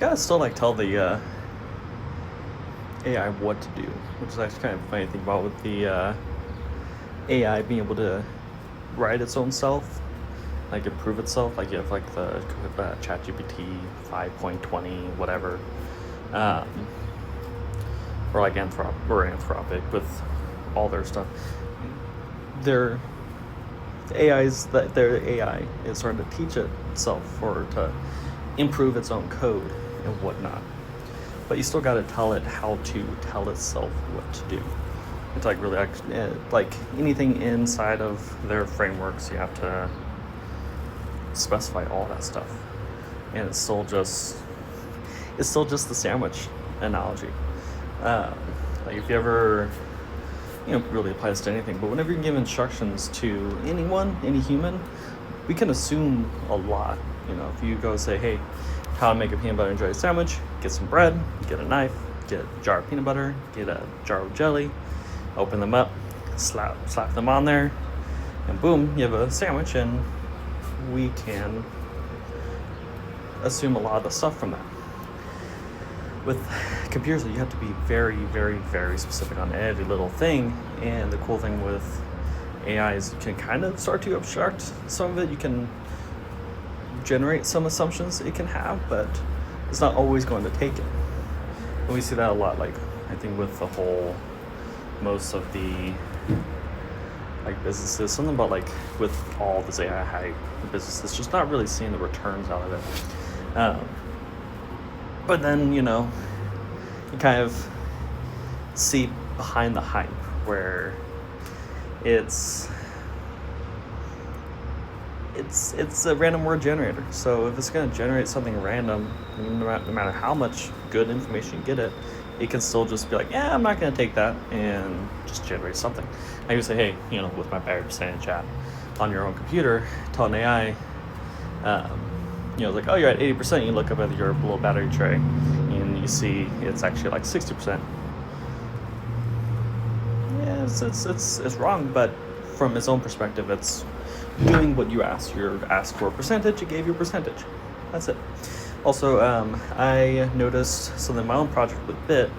gotta still like tell the AI what to do, which is actually kind of a funny thing about with the AI being able to write its own self, like improve itself. Like you have like the ChatGPT 5.20 whatever, um, or like Anthropic with all their stuff. Their their AI is starting to teach itself or to improve its own code and whatnot. But you still got to tell it how to tell itself what to do. It's like really like anything inside of their frameworks, you have to specify all that stuff, and it's still just the sandwich analogy. Like if you ever, really applies to anything, but whenever you give instructions to any human, we can assume a lot. If you go say, hey, how to make a peanut butter and jelly sandwich, get some bread, get a knife, get a jar of peanut butter, get a jar of jelly, open them up, slap them on there, and boom, you have a sandwich. And we can assume a lot of the stuff from that. With computers, you have to be very, very, very specific on every little thing. And the cool thing with AI is you can kind of start to abstract some of it. You can generate some assumptions it can have, but it's not always going to take it. And we see that a lot, like I think with the whole, most of the like businesses, something about like with all this AI hype, businesses just not really seeing the returns out of it. But then, you kind of see behind the hype where it's a random word generator. So if it's going to generate something random, no matter how much good information you get it can still just be like, yeah, I'm not going to take that, and just generate something. I can say, hey, with my battery percentage app on your own computer, tell an AI, like, oh, you're at 80%, you look up at your little battery tray, and you see it's actually like 60%. Yeah, it's wrong, but from its own perspective, it's doing what you asked. You asked for a percentage, it gave you a percentage. That's it. Also, I noticed something in my own project with Bit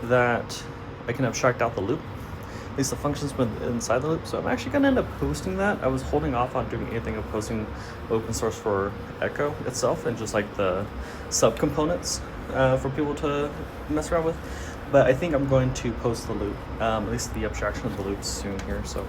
that I can abstract out the loop, at least the functions inside the loop. So I'm actually going to end up posting that. I was holding off on doing anything of posting open source for Echo itself and just like the subcomponents for people to mess around with. But I think I'm going to post the loop, at least the abstraction of the loop soon here. So